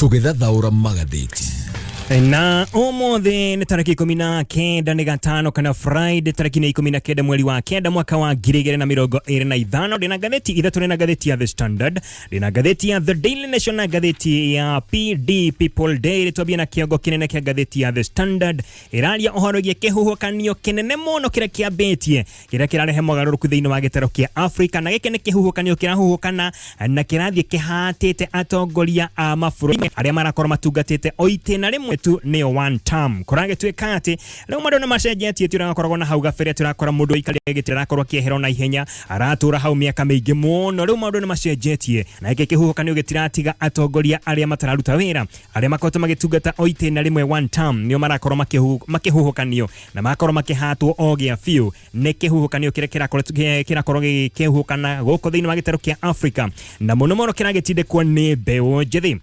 Tũgĩthathaũra magathĩti. Na ũmũthĩ nĩ tarĩki 19 nĩ gatano kana Friday tarĩki 19 mweri wa kenda mwaka wa 2025. Ndĩna ngathĩti ithatũ, ndĩna ngathĩti ya The Standard, ndĩna ngathĩti ya The Daily Nation na ngathĩti ya PD People Daily. Twambie na kĩongo kĩnene kĩa ngathĩti ya The Standard ĩraria ũhoro wĩgiĩ kĩhuhũkanio kĩnene mũno kĩrĩa kĩambĩtie kĩrĩa kĩrarehe mogarũrũku thĩinĩ wa gĩtarũ kĩa Africa, na gĩkĩ nĩ kĩhuhũkanio kĩrahuhũkana na kĩrathiĩ kĩhatĩte atongoria a mabũrũri arĩa marakorwo matungatĩte o itĩna rĩmwe tu neo one term. Kũragĩtuĩka atĩ rĩu maũndũ nĩ macenjetie, tũrakoragwo na hau gabere tũrakora mũndũ aikarĩte gĩtĩ arakorwo kĩehero na ihenya aratũra hau mĩaka mĩingĩ mũno. Rĩu maũndũ nĩ macenjetie na gĩkĩ kĩhuhũkanio gĩtiratiga atongoria arĩa matararuta wĩra, arĩa makoretwo magĩtungata o itĩna rĩmwe one term, nĩo marakorwo makĩhuhũkanio na makorwo makĩhatwo o gĩa biũ nĩ kĩhuhũkanio kĩrĩa kĩrakorwo gĩkĩhuhũkana gũkũ thĩinĩ wa gĩtarũ kĩa Africa, na mũno mũno kĩragĩtindĩkwo nĩ mbeũ njĩthĩ.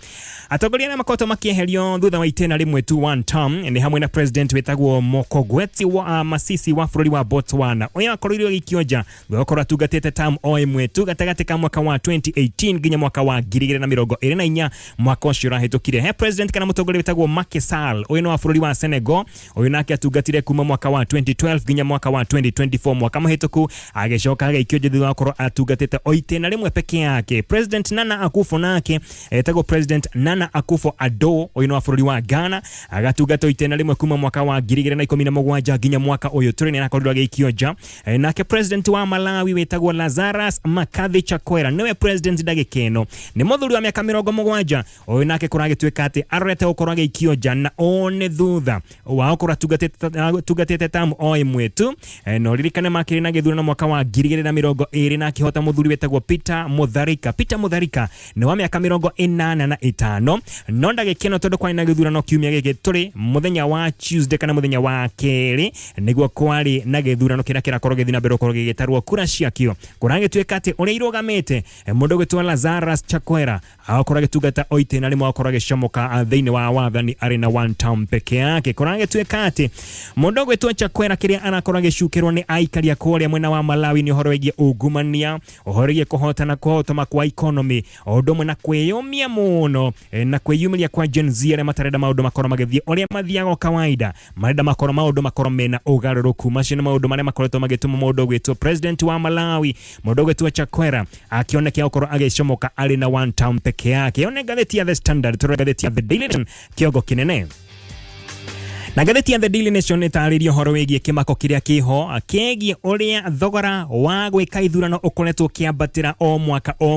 Atongoria arĩa makoretwo makĩeherio thutha wa itĩna rĩmwe tu one term nĩ hamwe na president wetagwo Mokogweti wa Masisi wa bũrũri wa Botswana, ũrĩa akorirwo gĩikio nja gũkorwo atungatĩte term o ĩmwe tu gatagatĩ ka mwaka wa 2018 nginya mwaka wa 2024. Mwaka ũcio ũrahĩtũkire he president kana mũtongoria wetagwo Macky Sall, ũyũ nĩ wa bũrũri wa Senegal, ũyũ nake atungatire kuma mwaka wa 2012 nginya mwaka wa 2024. Mwaka mũhĩtũku agĩcoka agĩikio nja thutha wa gũkorwo atungatĩte o itĩna rĩmwe peke yake. President Nana Akufo nake etagwo president Nana Akufo-Addo, ũyũ nĩ wa bũrũri wa Ghana, agatungata itĩna rĩmwe kuma mwaka wa 2017 nginya mwaka ũyũ tũrĩ nĩ arakorirwo agĩikio nja. Nake president wa Malawi wetagwo Lazarus Makathi Chakwera niwe president ndagĩka ĩno, nĩ mũthuri wa mĩaka 70. Ũyũ nake kũragĩtuĩka atĩ arorete gũkorwo agĩikio nja na one thutha wa gũkorwo atungatĩte term o ĩmwe tu. No ririkane makĩrĩ na gĩthurano mwaka wa 2020 na akĩhota mũthuri wetagwo Peter Mutharika nĩ wa mĩaka 85. No ndagĩka ĩno tondũ kwarĩ na gĩthurano kiumia gĩkĩ tũrĩ mũthenya wa Tuesday kana mũthenya wa kerĩ nĩguo kwarĩ na gĩthurano kĩrĩa kĩrakorwo gĩthiĩ na mbere gũkorwo gĩgĩtarwo kura ciakĩo. Kũragĩtuĩka atĩ ũrĩa irũgamĩte mũndũ gwĩtwo Lazarus Chakwera agakorwo agĩtungata o itĩna rĩmwe agakorwo agĩcomoka thĩinĩ wa wathani arĩ na one term peke yake. Kũragĩtuĩka atĩ mũndũ gwĩtwo Chakwera kĩrĩa arakorwo agĩcukĩrwo nĩ aikari a kũrĩa mwena wa Malawi nĩ ũhoro wĩgiĩ ungumania, ũhoro wĩgiĩ kũhotoma kwa economy, o ũndũ ũmwe na kwĩyũmia mũno na kwĩyumĩria kwa Gen Z arĩa matarenda maũndũ makorwo magĩthiĩ ũrĩa mathiaga kawaida, marenda maũndũ makorwo mena ũgarũrũku. Macio nĩ maũndũ marĩa makoretwo magĩtũma mũndũ gwĩtwo president wa Malawi mũndũ gwĩtwo Chakwera akĩoneka gũkorwo agĩcomoka arĩ na one term peke yake. One ngathĩti ya The Standard, tũrĩ ngathĩti ya The Daily Nation kĩongo kĩnene. Na ngathĩti ya The Daily Nation ĩtarĩria ũhoro wĩgiĩ kĩmako kĩrĩa kĩho kĩgiĩ ũrĩa thogora wa gwĩka ithurano ũkoretwo kĩambatĩra o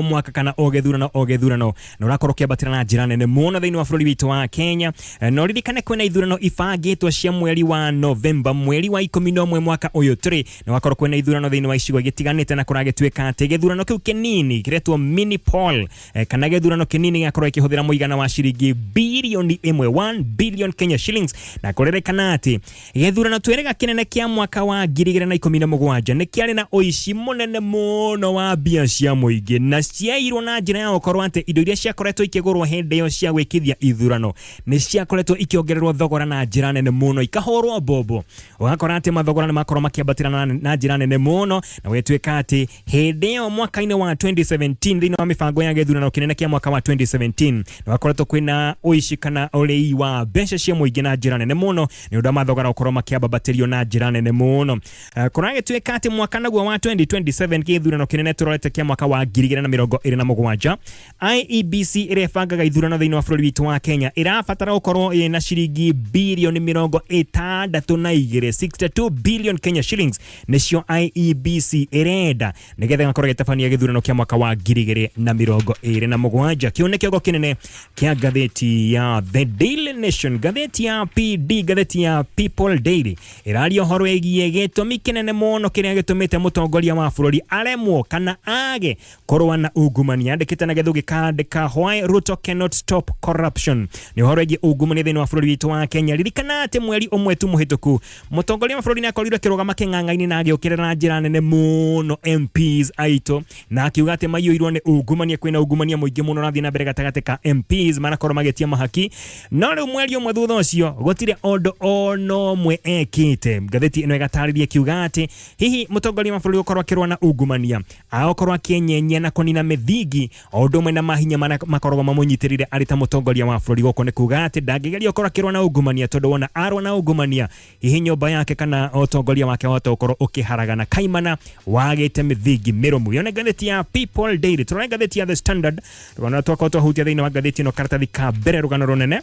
mwaka kana o gĩthurano na ũrakorwo kĩambatĩra na njĩra nene mũno thĩinĩ wa bũrũri witũ wa Kenya. No ririkane kwĩna ithurano ibangĩtwo cia mweri wa November, mweri wa 11 mwaka ũyũ tũrĩ, na wakorwo kwĩna ithurano thĩinĩ wa icigo gĩtiganĩte, na kũragĩtuĩka atĩ gĩthurano kĩu kĩnini kĩretwo mini poll kana gĩthurano kĩnini gĩakorwo kĩhũthĩra mũigana wa ciringi bilioni 1 billion Kenya shillings. Na kũrerĩkana atĩ gĩthurano twĩrĩga kĩnene kĩa mwaka wa 2017 nĩ kĩarĩ na ũici mũnene mũno wa mbia cia mũingĩ na ciairwo na njĩra ya gũkorwo atĩ indo iria ciakoretwo ikĩgũrwo hĩndĩ ĩyo cia gwĩkithia ithurano nĩ ciakoretwo ikĩongererwo thogora na njĩra nene mũno, ikahũrwo mbombo. Ũgakora atĩ mathogora nĩ makorwo makĩambatĩra na njĩra nene mũno, na gwĩtuĩka atĩ hĩndĩ ĩyo mwaka-inĩ wa 2017 thĩinĩ wa mĩbango ya gĩthurano kĩnene kĩa mwaka wa 2017 nĩ wakoretwo kwĩna ũici kana ũrĩi wa mbeca cia mũingĩ na njĩra nene mũno, nĩ ũndũ mathogora gũkorwo makĩambatĩrio na njĩra nene mũno. Kũragĩtuĩka atĩ mwaka naguo wa 2027 gĩthurano kĩnene tũrorete kĩa mwaka wa 2027 IEBC ĩrebangaga ithurano thĩinĩ wa bũrũri witũ wa Kenya ĩrabatara gũkorwo ĩna ciringi bilioni 62 billion Kenya shillings nĩcio IEBC ĩrenda nĩgetha gũkorwo gĩtabania gĩthurano kĩa mwaka wa 2027. Kĩu nĩ kĩongo kĩnene kĩa ngathĩti ya The Daily Nation. Ngathĩti ya PD, ngathĩti ya People Daily ĩraria ũhoro wĩgiĩ gĩtũmi kĩnene mũno kĩrĩa gĩtũmĩte mũtongoria wa bũrũri aremwo kana age kũrũa na ungumania. Andĩkĩte na gĩthũngũ kandĩka Why Ruto Cannot Stop Corruption. Nĩ ũhoro wĩgiĩ ungumania thĩinĩ wa bũrũri witũ wa Kenya. Ririkana atĩ mweri ũmwe tu mũhĩtũku mũtongoria wa bũrũri nĩ akorirwo akĩrũgama kĩng'ang'a-inĩ na agĩũkĩrĩra na njĩra nene mũno MPs aitũ na akiuga atĩ maiyũirwo nĩ ungumania, kwĩna ungumania mũingĩ mũno rathiĩ na mbere gatagatĩ ka MPs marakorwo magĩtia mahaki. No rĩu mweri ũmwe thutha ũcio gũtirĩ o maundu ono mwe ekite ngatheti ino igataririe kiuga ati hihi mutongoria wa bũrũri ukorwo akirwa na ungumania akorwo akienyenyia na kunina mithingi undu mwe na mahinya makorwo mamunyitirire ari ta mutongoria wa bũrũri goko ni kuga ati ndangigeria ukorwo akirwa na ungumania tondu wona arwa na ungumania hihi nyumba yake kana utongoria wake wota ukorwo ukiharagana kaimana wagite mithingi mirumu yone ngatheti ya People Daily turona ngatheti ya The Standard rugano twako twahutia thiini wa ngatheti ino karatathi ka mbere rugano runene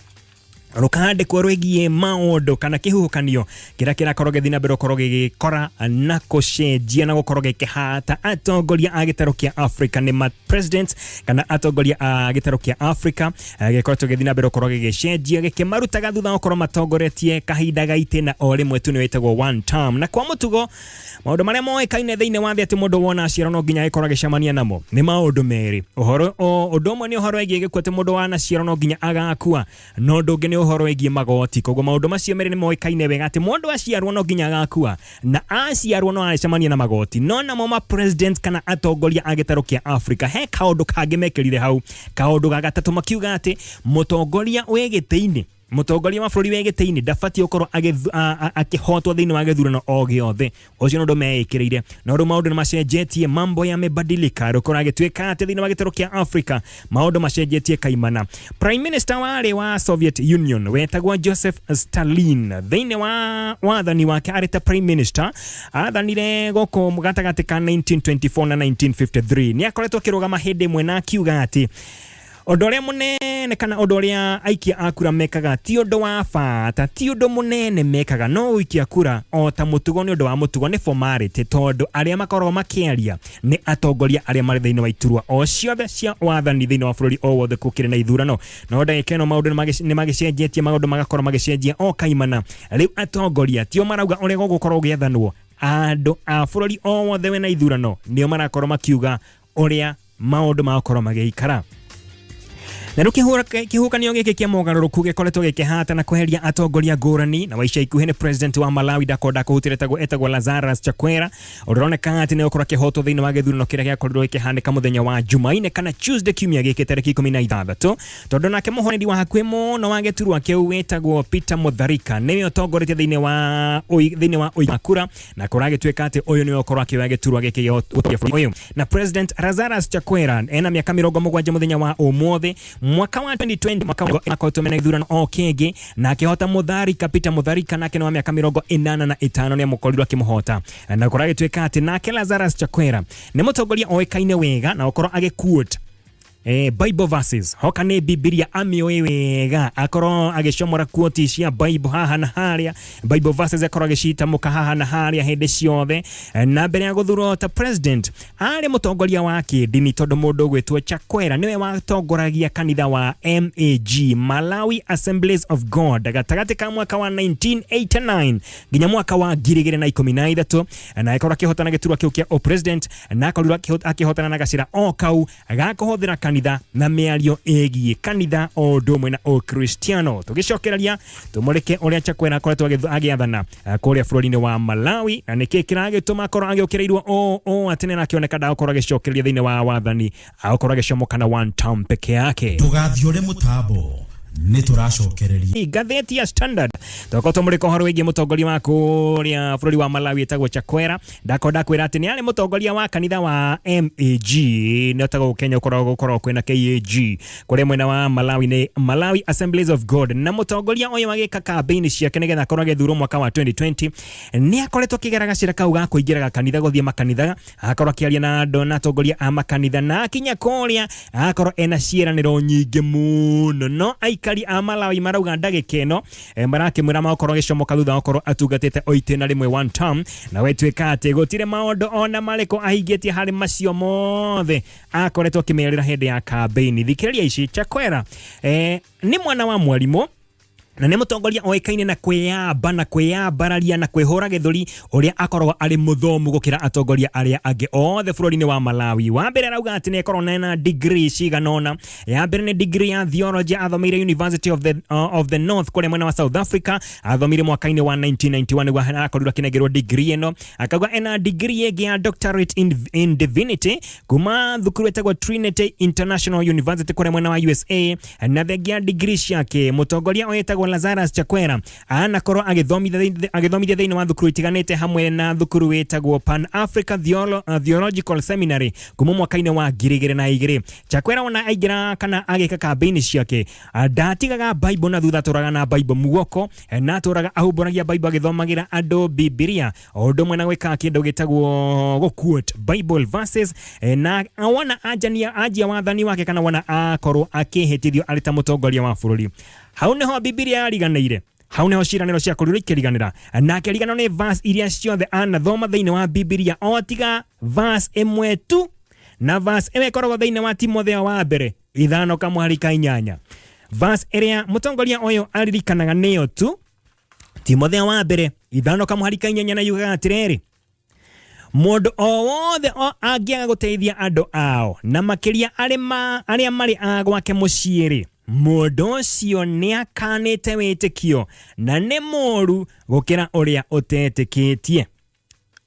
rukande kweregie maundu kana kihuhukanio kira kirakorwo githina mbere ukorwo gigikora na kucenjia na gukorwo gikihata atongoria a gitaro kia Africa ni ma president kana atongoria a gitaro kia Africa gikoretwo githina mbere ukorwo gigicenjia gikimarutaga thutha ukorwo matongoretie kahinda gaite na o rimwe tu ni wetagwo one term na kwa mutugo maundu maria moikaine thiini wa thi ati mundu wona aciaro no nginya gikorwo gicemania namo ni maundu meri uhoro undu umwe ni uhoro wigi gikwete mundu wana aciaro no nginya agakua no ndungi ni uhoro wigi magoti koguo maundu macio meri ni moikaine wega ati mundu aciarwo no nginya agakua na aciarwo no aricemania na magoti no namo ma president kana atongoria a gitaro kia Africa he kaundu kangi mekirire hau kaundu gagatatu makiuga ati mutongoria wegiteini mutongoria wa bũrũri wegiteini ndabati ukorwo akihotwo thiini wa githurano o giothe ucio no ndo meikirire no ndo maundu macenjetie mambo yamebadilika rukorwo agituika ati thiini wa gitaro kia Africa maundu macenjetie kaimana prime minister wa Soviet Union wetagwo Joseph Stalin thiini wa wathani wake arita prime minister athanire goko gatagati ka 1924 na 1953 ni akoretwo akirugama hindi mwe na akiuga ati odoria munene kana odoria aikia akura mekaga ti undu wa bata ti undu munene mekaga no uikia kura o ta mutugo ni undu wa mutugo ni formality tondu aria makorwo makiaria ni atongoria aria mari thiini wa iturwa o ciothe cia wathani thiini wa bũrũri o wothe kukire na ithurano no ndagikeno maundu ni magicenjetie maundu magakorwo magicenjia o kaimana riu atongoria tio marauga uria gugukorwo giathanwo andu a bũrũri o wothe we na ithurano nio marakorwo makiuga uria maundu magakorwo magiikara na kihukanio giki kia mogaruruku gikoretwo gikihata na kweheria atongoria ngurani na waica ikuhi ni president wa Malawi ndakonda kuhutiretagwo etagwo Lazarus Chakwera uroneka ati ni ukora kihotwo thiini wa githurano kiria giakorirwo gikihanika muthenya wa Jumaine kana Tuesday kiumia giki tariki 16 tondu nake muhoneri wa hakuhi muno wa giturwa kiu wetagwo Peter Mutharika niwe utongoretie thiini wa Makura na kuragituika ati uyu ni ukora kiwa giturwa giki uyu na president Lazarus Chakwera ena miaka 70 muthenya wa umuthi mwaka wa 2020 mwaka wa akotomena ithurano o kenge na akihota Mutharika Peter Mutharika nake no miaka 85 ni amukorirwo akimuhota na kuragituika ati nake Lazarus Chakwera ni mutongoria oikaine wega na ukorwo agikuota Bible verses hoka ni Biblia amioe wega akoro agicomora quote cia Bible haha na haria Bible verses akoro agicita muka haha na haria hende ciothe na mbere ya guthurwo ta president ari mutongoria wa kidini tondu mundu gwetwo Chakwera niwe watongoragia kanitha wa MAG Malawi Assemblies of God gatagati ka mwaka wa 1989 nginya mwaka wa 2013 na akoro akihotana giturwa kiu kia o president na akoro akihotana na gacira o kau agakohothira kanitha na miario egie kanitha o ndomwe na o Kristiano tugicokereria tumurike uria Chakwera akoretwo agiathana kuria bũrũri-inĩ wa Malawi na niki kiragituma akorwo agiokereirwo o atene na kioneka ndakorwo agicokereria thiini wa wathani akorwo agicomoka na one term peke yake tugathiore mutambo ni turacokereria ngatheti ya Standard tokoto muriko horo wigi mutongoria wa kuria bũrũri wa Malawi etagwo Chakwera ndakonda kwira ati ni ari mutongoria wa kanitha wa MAG ni otagwo Kenya ukorwo kwina KAG kuria mwena wa Malawi ni Malawi Assemblies of God na mutongoria uyu magika campaign ciake nigetha akorwo agithurwo mwaka wa 2020 ni akoretwo kigeraga cira kau ga kuingiraga kanitha guthie makanitha akorwo akiaria na atongoria a makanitha na kinya kuria akorwo ena ciiraniro nyingi muno no aikari a Malawi marauga ndagikeno marakimwira makorwo gicomoka thutha okorwo atugatite oitena rimwe one term na wetwika ati gutire maundu ona mariko ahingitie hari macio mothe akoretwo kimerera hindi ya campaign thikiriria ici Chakwera ni mwana wa mwalimu na ni mutongoria oikaine na kwiyamba na kwiyambararia na kwihura githuri uria akorwo ari muthomu gukira atongoria aria ange othe bũrũri-inĩ wa Malawi wa mbere arauga ati ni akorwo na degree ciganona ya mbere ni degree ya theology athomeire University of the North kule mwena wa South Africa athomire mwaka-inĩ wa 1991 niguo akorirwo akinengerwo degree eno akauga ena degree ĩngĩ ya doctorate in divinity kuma thukuru etagwo Trinity International University kule mwena wa USA na thengia degree ciake mutongoria oyetagwo wetagwo Lazarus Chakwera anakorwo agithomithia thiini wa thukuru itiganite hamwe na thukuru wetagwo Pan Africa Theological Seminary kuma mwaka-ini wa 2002. Chakwera ona aigira kana agika campaign ciake ndatigaga Bible na thutha turaga na Bible muoko na turaga ahumboragia Bible agithomagira andu Biblia undu mwe na gwika kindu gitagwo go quote Bible verses na wana ajia wathani wake kana wana akorwo akihitithio ari ta mutongoria wa bururi. Hau niho Biblia yariganire, hau niho ciraniro cia kurirwo ikiriganira na kirigano ni verse iria ciothe anathoma thiini wa Biblia otiga verse imwe tu, na verse ĩmwe ĩkoragwo thĩinĩ wa Timotheo wa mbere 5:8. Verse ĩrĩa mũtongoria ũyũ aririkanaga nĩyo tu Timotheo wa mbere 5:8 na yugaga atĩrĩrĩ: mũndũ o wothe angĩaga gũteithia andũ ao na makĩria arĩa marĩ a gwake mũciĩ-rĩ, mũndũ ũcio nĩakanĩte wĩtĩkio na nĩ mũũru gũkĩra ũrĩa ũtetĩkĩtie.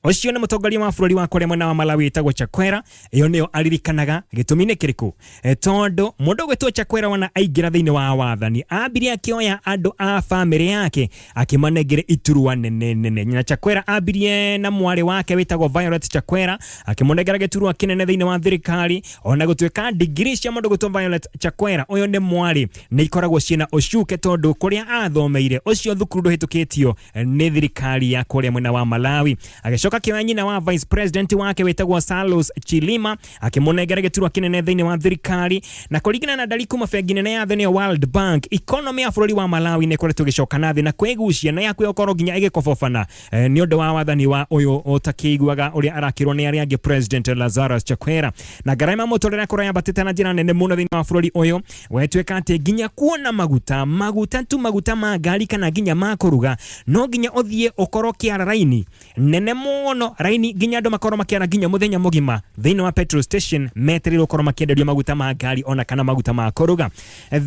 Ucio ni mutongoria wa bururi wa kũrĩa mwena wa Malawi etagwo Chakwera. Iyo niyo aririkanaga gĩtũmi nĩ kĩrĩkũ? Tondu mũndũ gwĩtwo Chakwera wana aingĩra thĩinĩ wa wathani ambire akĩoya andũ a family yake akimanengere iturwa nene. Na Chakwera ambirie na mwari wake wetagwo Violet Chakwera akimunengera gĩturwa kĩnene thĩinĩ wa thirikari. Ona gũtuĩka degree cia mũndũ gwĩtwo Violet Chakwera ũyũ nĩ mwari nĩ ikoragwo ciĩna ũcuke tondu kũrĩa athomeire ũcio thukuru ndũhĩtũkĩtio nĩ thirikari ya kũrĩa mwena wa Malawi. Agĩcoka akiwa nyina wa vice president wake wetagwo Salos Chilima akimunengera gĩturwa kĩnene thĩinĩ wa thirikari. Na kũringana na ndari kuma bengi nene ya thĩ nĩyo World Bank, economy ya bũrũri wa Malawi nĩ ĩkoretwo ĩgĩcoka na thĩ na kwĩgucia na yakwĩ okorwo nginya ĩgĩkobobana nĩ ũndũ wa wathani wa ũyũ ũtakĩiguaga ũrĩa arakĩrwo nĩ arĩa angĩ President Lazarus Chakwera. Na gharama mũtũrĩre kũrĩa yambatĩte na njĩra nene mũno thĩinĩ wa bũrũri ũyũ, wetwĩka atĩ nginya kuona maguta ma ngari kana nginya ma kũruga no nginya ũthiĩ ũkorwo kĩara raini nene mũno, raini nginya andũ makorwo makĩara nginya mũthenya mũgima thĩinĩ wa petrol station metereire ũkorwo makĩenderio maguta ma ngari ona kana maguta ma kũruga.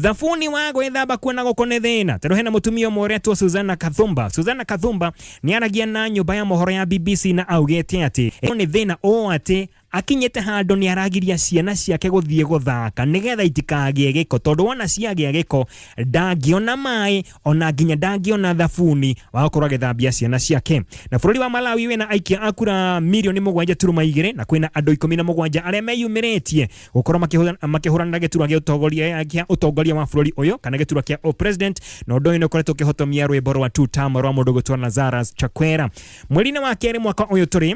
Thabuni wa gwĩthamba kuona gũkũ nĩ thĩna. Tondũ hena mũtumia ũmwe ũretwo Susanna Kathumba nĩ aragia na nyũmba ya mohoro ya BBC na augĩte atĩ nĩ thĩna ũũ atĩ akinyete handũ nĩ aragiria ciana ciake gũthiĩ gũthaka nigetha itikagĩe gĩko, tondũ wona ciagĩa gĩko ndangĩona maĩ ona nginya ndangĩona thabuni wa gũkorwo agĩthambia ciana ciake. Na bũrũri wa Malawi wĩna aikia a kura milioni 7.2 na kwĩna andũ 17 arĩa meyumĩrĩtie gũkorwo makĩhũrana na gĩturwa gĩa ũtongoria wa bũrũri ũyũ kana gĩturwa kĩa president. Na ũndũ ũyũ nĩ ũkoretwo ũkĩhotomia rwĩmbo rwa two-term rwa mũndũ gwĩtwo Lazarus Chakwera. Mweri-inĩ wa kerĩ mwaka ũyũ tũrĩ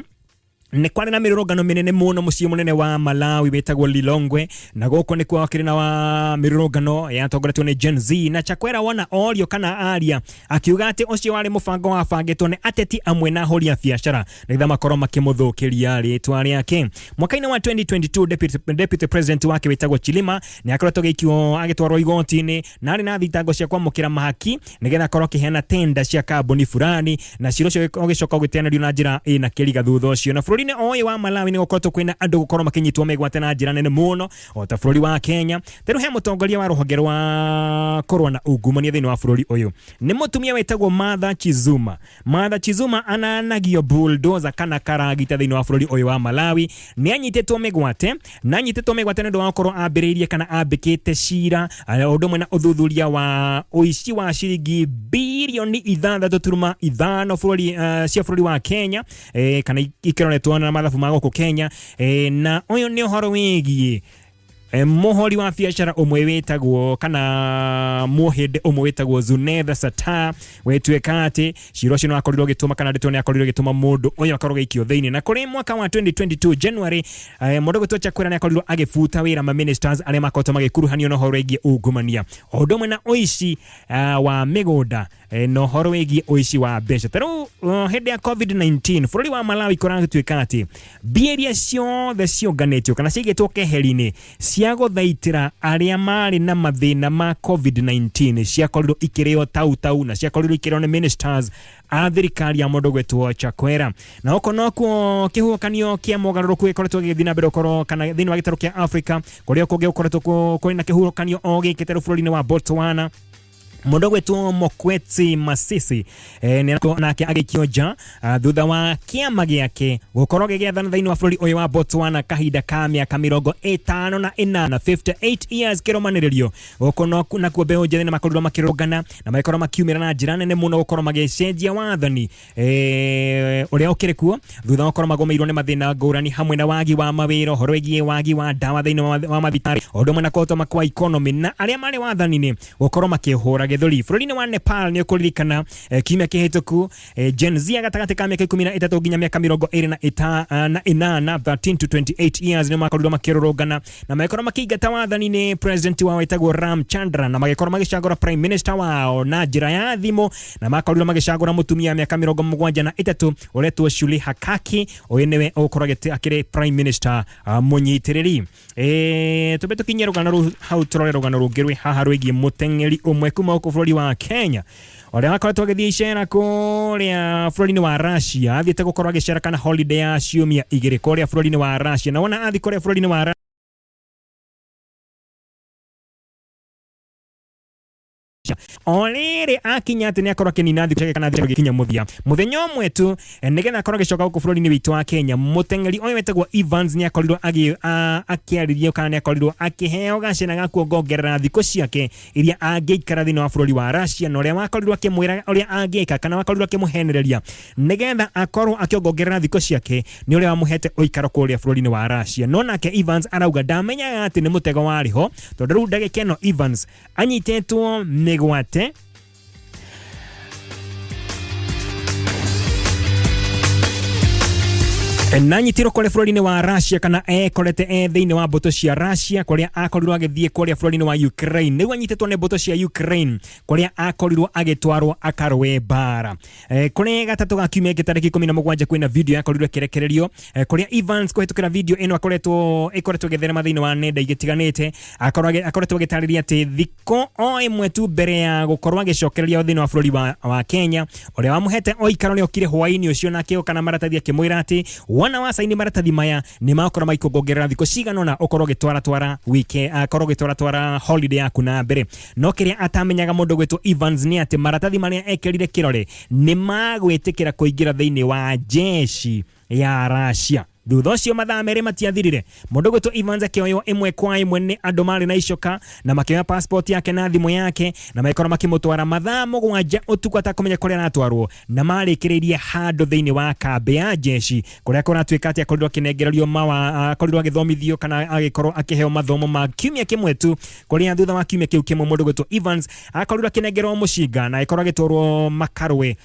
nĩ kwarĩ na mĩrũrũngano mĩnene mũno mũciĩ mũnene wa Malawi wetagwo Lilongwe, na gũkũ nĩ kwakĩrĩ na wa mĩrũrũngano yatongoretio nĩ Gen Z. Na Chakwera wona orio kana aria akiuga atĩ ũcio warĩ mũbango wabangĩtwo nĩ ateti amwe na ahũri a biacara nĩgetha makorwo makĩmũthũkĩria rĩtwa rĩake. Mwaka-inĩ wa 2022 deputy president wake wetagwo Chilima nĩ akoretwo agĩtwarwo igoti-inĩ na arĩ na thitango cia kwamũkĩra mahaki nĩgetha akorwo akĩheana tenda cia kambuni fulani, na ciro ũcio ũgĩcoka gũteanĩrio na njĩra ĩna kĩriga thutha ũcio. Na bũrũri ũyũ wa Malawi nĩ gũkoretwo kwĩna andũ gũkorwo makĩnyitwo mĩgwate na njĩra nene mũno o ta bũrũri wa Kenya. Rĩu he mũtongoria wa rũhonge rwa kũrũa na ungumania thĩinĩ wa bũrũri ũyũ nĩ mũtumia wetagwo Martha Chizuma ananagio bulldozer kana karagita thĩinĩ wa bũrũri ũyũ wa Malawi. Nĩ anyitĩtwo mĩgwate nĩ ũndũ wa gũkorwo ambĩrĩirie kana ambĩkĩte cira ũndũ ũmwe na ũthuthuria wa ũici wa ciringi bilioni 6.5 cia bũrũri wa Kenya kana ikiroretwo na mathabu ma gũkũ Kenya. Na ũyũ nĩ ũhoro wĩgiĩ muhori wa biacara umwe wetagwo kana muhinde umwe wetagwo Zunetha Sata wetweka ati ciro cino akorirwo gituma kana nditwo ni akorirwo gituma mundu uyu akorwo gikio thiini. Na kuri mwaka wa 2022 January mundu gwitwo Chakwera ni akorirwo agifuta wira ma ministers aria makoto magikuruhanio no horo wĩgiĩ ungumania ũndũ ũmwe na ũici wa mĩgũnda no horo wĩgiĩ ũici wa mbeca. Tarĩu hĩndĩ ya COVID-19 bũrũri wa Malawi kũragĩtuĩka ati mbia ciothe cionganĩtio kana ciigĩtwo keheri-inĩ cia gũthaitĩra arĩa marĩ na mathĩna ma COVID-19 ciakorirwo ikĩrĩo tau na ciakorirwo ikĩrĩo nĩ ministers a thirikari ya mũndũ gwĩtwo Chakwera. Na oko nokuo kĩhuhũkanio kĩa mogarũrũku gĩkoretwo gĩgĩthiĩ na mbere ũkorwo kana thĩinĩ wa gĩtarũ kĩa Africa kũrĩa kũngĩ gũkoretwo kwĩna kĩhuhũkanio o gĩkĩte bũrũri-inĩ wa Botswana mundu gwetwo Mokwetsi Masisi nake agikioja thutha wa kiama giake gukorwo gigiathana thiini wa bũrũri uyu wa Botswana kahinda ka miaka 58 years kiromaniririo gukono na kuombe njethĩ na makorirwo makirũgana na makorwo makiumĩra na njĩra nene mũno gukorwo magĩcenjia wathani ũrĩa ũkĩrĩ kuo thutha wa gukorwo magũmĩirwo nĩ mathĩna ngũrani hamwe na wagi wa mawĩra ũhoro wĩgiĩ wagi wa ndawa thĩinĩ wa mathibitarĩ ũndũ ũmwe na kũhotoma kwa economy na arĩa marĩ wathani-inĩ gukorwo makĩhũra gĩthũri. Bũrũri-inĩ wa Nepal nĩ ũkũririkana kiumia kĩhĩtũku Gen Z gatagatĩ ka mĩaka 13 nginya mĩaka 28 13 to 28 years nĩ makorirwo makĩrũrũngana na makorwo makĩingata wathani-inĩ president wao wĩtagwo Ramchandra na magĩkorwo magĩcagũra prime minister wao na njĩra ya thimũ na makorirwo magĩcagũra mũtumia mĩaka 73 ũretwo Shuli Hakaki ũyũ nĩwe ũgũkorwo akĩrĩ prime minister mũnyitĩrĩri. Tũbe tũkinyie rũgano rũu hau tũrore rũgano rũngĩ rwĩ haha rwĩgiĩ mũteng'eri ũmwe kuma gũkũ bũrũri wa Kenya ũrĩa wakoretwo agĩthiĩ icera kũrĩa bũrũri-inĩ wa Russia athiĩte gũkorwo agĩcera kana holiday ya ciumia 2 kũrĩa bũrũri-inĩ wa Russia na wona athi kũrĩa bũrũri-inĩ wa Olere akinya atĩ nĩ akorwo akĩnina thikũ ciake kana thikũ gĩkinya mũthia mũthenya ũmwe tu nĩgetha akorwo agĩcoka gũkũ bũrũri-inĩ witũ wa Kenya mũteng'eri ũyũ wĩtagwo Evans nĩ akorirwo akĩarĩrio kana nĩ akorirwo akĩheo gacĩna ga kuongerera thikũ ciake iria angĩikara thĩinĩ wa bũrũri wa Russia na ũrĩa wakorirwo akĩmwĩra ũrĩa angĩka kana wakorirwo akĩmũhenereria nĩgetha akorwo akĩongerera thikũ ciake nĩ ũrĩa wamũhete ũikaro kũrĩa bũrũri-inĩ wa Russia no nake Evans arauga ndamenyaga atĩ nĩ mũtego warĩho tondũ rĩu ndagĩka ĩno Evans anyitĩtwo mĩgwate nanyitirwo kũrĩa bũrũri-inĩ wa Russia kana ekorete thĩinĩ wa mbũtũ cia Russia kũrĩa akorirwo agĩthiĩ kũrĩa bũrũri-inĩ wa Ukraine nĩguo anyitĩtwo nĩ mbũtũ cia Ukraine kũrĩa akorirwo agĩtwarwo akarũe mbara. Kũrĩ gatatũ ga kiumia gĩkĩ tarĩki 17 kwĩna video yakorirwo ĩkĩrekererio kũrĩa Evans kũhĩtũkĩra video ĩno ĩkoretwo ĩgĩtherema thĩinĩ wa nenda igĩtiganĩte akoretwo agĩtarĩria atĩ thikũ o ĩmwe tu mbere ya gũkorwo agĩcokereria thĩinĩ wa bũrũri wa Kenya ũrĩa wamũhete oikaro nĩ okire hwaĩ-inĩ ũcio na akĩoka maratathi akĩmwĩra atĩ wana wa saini maratathi maya nĩ makorwo maikũngongerera thikũ cigana ũna ũkorwo ũgĩtwara holiday yaku na mbere no kĩrĩa atamenyaga mũndũ gwĩtwo Evans nĩ atĩ maratathi marĩa ekĩrire kĩrore nĩ magwĩtĩkĩra kũingĩra thĩinĩ wa jeshi ya Russia. Thutha ũcio mathaa merĩ matiathirire mũndũ gwĩtwo Evans akĩoywo ĩmwe kwa ĩmwe nĩ andũ marĩ na icoka na makĩoya passport yake na thimũ yake na makorwo makĩmũtwara mathaa 7 ũtukũ atakũmenya kũrĩa aratwarwo na marĩkĩrĩirie handũ thĩinĩ wa kambĩ ya jeshi kũrĩa kũratuĩka atĩ akorirwo akĩnengererio akorirwo agĩthomithio kana agĩkorwo akĩheo mathomo ma kiumia kĩmwe tu kũrĩa thutha wa kiumia kĩu kĩmwe mũndũ gwĩtwo Evans akorirwo akĩnengerwo mũcinga na akorwo agĩtwarwo makarwe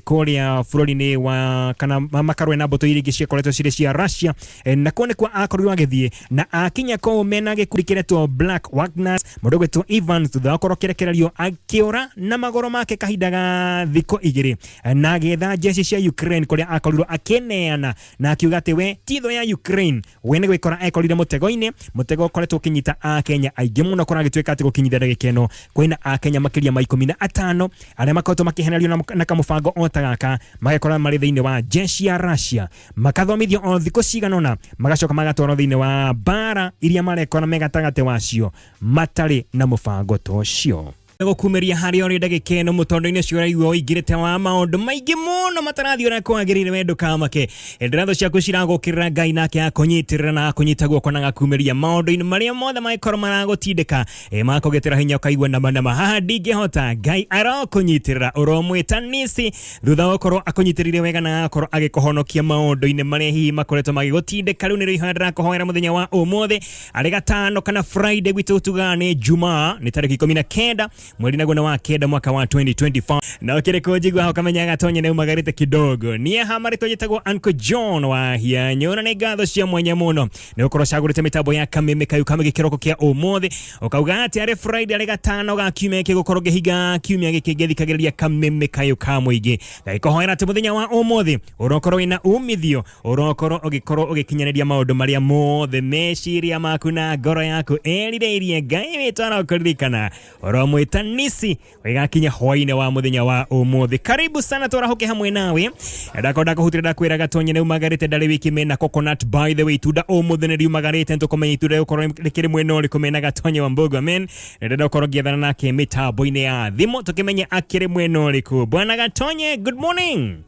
kũrĩa bũrũri-inĩ wa kana makarwe na mbũtũ iria ingĩ cikoretwo cirĩ cia Russia na kuo nĩkuo akorirwo agĩthiĩ na akinya kũu mena gĩkundi kĩretwo Black Wagners mũndũ gwĩtwo Evans thutha wa gũkorwo akĩrekererio akĩũra na magũrũ make kahinda ga thikũ 2 na agĩetha jeshi cia Ukraine kũrĩa akorirwo akĩneana na akiuga atĩ we titho ya Ukraine we nĩ gwĩkora ekorire mũtego-inĩ mũtego ũkoretwo ũkĩnyita Akenya aingĩ mũno kũrĩa agĩtuĩka atĩ gũkinyithia ndagĩka ĩno kwĩna Akenya makĩria ma 15 arĩa makoretwo makĩhenererio na kamũbango o ta gaka magĩkorwo marĩ thĩinĩ wa jeshi ya Russia makathomithio o thikũ cigana ũna magacoka magatwarwo thĩinĩ wa mbara iria marekora megatagatĩ wacio matarĩ na mũbango ta ũcio. Gũkumeria harĩa ũrĩ ndagĩka ĩno mũtondo-inĩ ũcio ũraigua ũingĩrĩte wa maũndũ maingĩ mũno matarathiĩ ũrĩa kwagĩrĩire wendo kamake nderatho ciaku ciragũkĩrĩra Ngai nake akũnyitĩrĩra na akũnyita guoko na gakumeria maũndũ-inĩ marĩa mothe mangĩkorwo maragũtindĩka makũgetĩra hinya ũkaigua nama haha ndingĩhota Ngai arakũnyitĩrĩra ũromwĩta nisi thutha wa gũkorwo akũnyitĩrĩire wega na agakorwo agĩkũhonokia maũndũ-inĩ marĩa hihi makoretwo magĩgũtindĩka rĩu nĩrĩo ihoya ndĩrakũhoera mũthenya wa ũmũthĩ arĩ gatano kana Friday gwitũ tugaga nĩ Jumaa nĩ tarĩki 19 mweri naguo wa kenda mwaka wa 2025 na ũkĩrĩkũ njigua hau kamenya gatonye na umagarĩte kidogo niĩ hamarĩtwo njĩtagwo Uncle John wa hianyo na nĩ ngatho cia mwanya mũno nĩ ũkorwo cagũrĩte mĩtambo ya kameme kayukame gĩkĩroko kĩa ũmũthĩ ũkauga atĩ arĩ Friday arĩ gatano ga kiumia gĩgũkorwo gĩhiga kiumia gĩkĩ gĩthikagĩrĩria kameme kayuka mũingĩ gaikũhoera atĩ mũthenya wa ũmũthĩ ũrokorwo wĩna umithio ũrokorwo ũgĩkinyanĩria maũndũ marĩa mothe meciria maku na ngoro yaku erirĩirie Ngai witũ arakũririkana ũromwĩta tanisi igakinya hwaine wa muthenya wa umuthi. Karibu sana turahoke hamwe nawe ndakonda kuhutira kwira gatonye ne magarite ndari wiki mena coconut. By the way tunda umuthi ne riumagarite ntukomenya itunda ukorwo rikiri mweno rikumena gatonye wa Mbugua men ndenda ukorwo giathana nake mitambo-ini ya thimu tukimenya akiri mweno riku. Bwana Gatonye, good morning.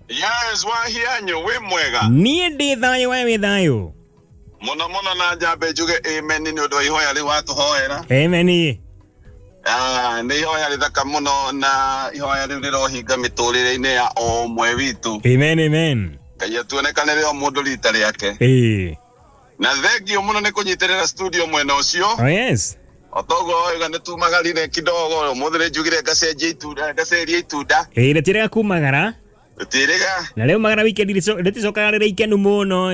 Yes, wahianyo we mwega. Nie ndi thayo we thayo. Muno na jambe juge amen ni undu ihoya ri watu hoera. Amen. Ni ihoya ri thaka muno na ihoya ri rirohinga miturire-ini ya o mwe witu. Amen. Kaya tuonekanire o mundu rita riake. Na thengio muno ni kunyitirira studio mwena ucio. Oh yes. Otogo oiga ni tumagarire kidogo muthire njugire gacenjia itunda gaceria itunda. Retirega kumagara. Retirega. Na leo magara weekend reticokaga riri ikenu muno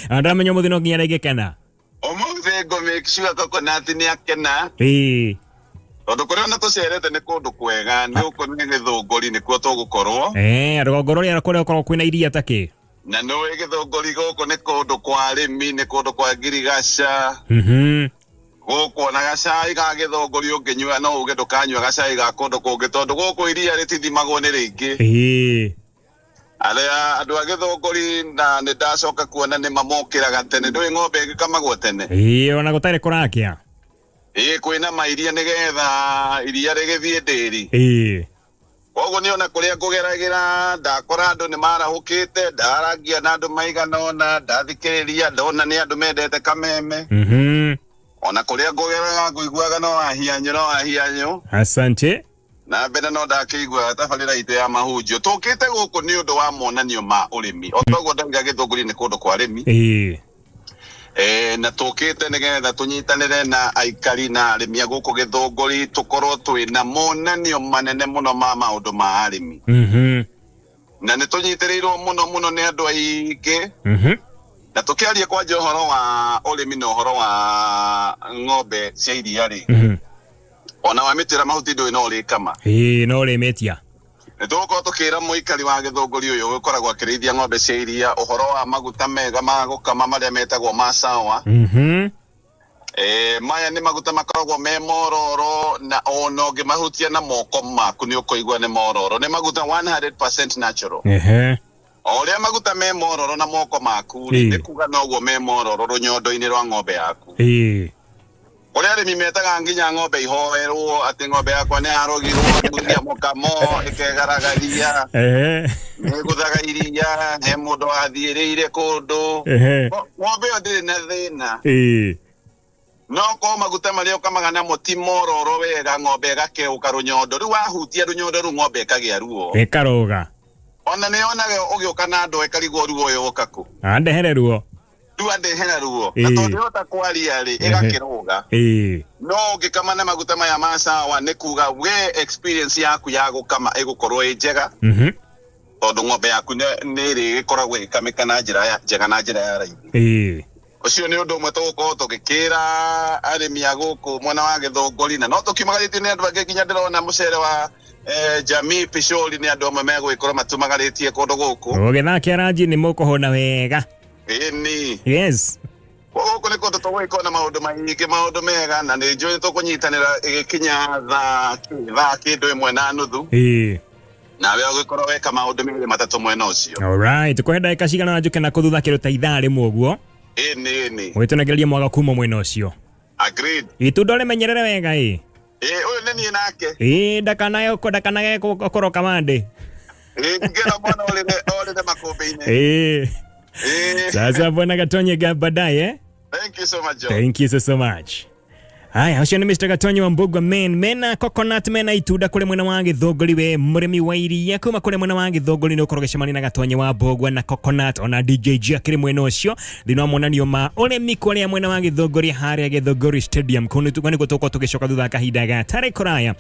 andamenya muthino nginya regekana. Omuthe ngo make sure coconut ni akena. Tondu kuria na tucerete ni kundu kwega ni uko ni githunguri ni kuo tugukorwo. Rugongoro ria kuria ukorwo kwina iria take. Na no githunguri guku ni kundu kwa arimi ni kundu kwa ngirigaca. Guku na gacai ga githunguri unginyua no uge ndukanyua gacai ga kundu kungi tondu guku iria ritithimagwo ni ringi. Aria andu a githunguri na ni ndacoka kuona ni mamokiraga tene ndui ng'ombe igikamagwo tene. Ona gutari kurakia. Kwina mairia nigetha iria rigithie ndiri. Koguo ni ona kuria ngugeragira ndakora andu ni marahukite ndarangia na andu maiganona ndathikiriria ndona ni andu mendete kameme. Ona kuria ngugeraga nguiguaga no ahianyo. Asante. Na mbere no ndakigua tabarira itu ya mahunjio tukite guku ni undu wa monanio ma urimi. Otogo ndanga githunguri ni kundu kwa arimi. Na tukite nigetha tunyitanire na aikari na arimi guku githunguri tukorwo twina monanio manene muno ma maundu ma arimi. Na ni tunyitirirwo muno ni andu aingi. Na tukiaria kwa johoro wa urimi no horo wa ng'ombe cia iria ri. Ona wa mitira mahuti ndui no ri kama. No ri metia. Nituko tukira muikari wa githunguri uyu ukoragwo akirithia ng'ombe cia iria uhoro wa maguta mega ma gukama maria metagwo masawa. Maya ni maguta makoragwo me mororo na ona ungimahutia na moko maku ni ukuigua ni mororo. Ni maguta 100% natural. Oria maguta me mororo na moko maku ni kuga noguo me mororo runyondo-ini rwa ng'ombe yaku. Kuria arimi metaga nginya ng'ombe ihoerwo ati ng'ombe yakwa ni arogirwo kuria mukamo ikegaragaria. Guthaga iria he mundu athiiriire kundu. Ng'ombe yo ndiri na thina. No ko maguta maria ukamaga namo ti mororo wega ng'ombe igakeuka runyondo riu wahutia runyondo ru ng'ombe ikagia ruo. Ikaroga. Ona ne onaga ugiuka na ndo ekarigwo ruo yo okaku. Andehere ruo. Ndehera ruo. Na tondu ota kwaria ri igakiruga. No ngikama na maguta maya masawa ni kuga we experience yaku ya gukama igukorwo njega. Tondu ng'ombe yaku ni ri gikoragwo ikamika na njira njega na njira ya raithi. Ucio ni undu umwe tugukorwo tugikira arimi a guku mwena wa githunguri na no tukimagarite ni andu angi nginya ndirona mucere wa jamii pishori ni andu amwe megwikorwo matumagaritie kundu guku. Ugithakia ranji ni mukuhona wega. Yes. Guku ni kundu tugwika na maundu maingi maundu mega na ni njui tukunyitanira igikinya thaa kindu imwe na nuthu. Na we ugikorwo weka maundu meri matatu mwena ucio. Alright, kwenda ndagika cigana njuke na kuthutha kiruta ithaa rimwe uguo. Witunageria mwaga kuma mwena ucio. Agreed. Itunda rimenyerere wega uyu ni nie nake. Ndakanaye gukoroka mande. Ngira mwana olile makombe-ini. Sasa bwana Gatonye baadaye. Thank you so much, Joe. Thank you so much. Haya, ucio ni Mr. Gatonye wa Mbugua mena coconut mena itunda kule mwena wa githunguri we murimi wa iria kuma kule mwena wa githunguri ni ukorwo gicemani na Gatonye wa Mbugua na coconut ona DJ Jakiri mwena ucio ndino monanio ma urimi kuria mwena wa githunguri haria githunguri stadium kunu tukani gutuko tugicoka thutha kahinda gatari kuraya.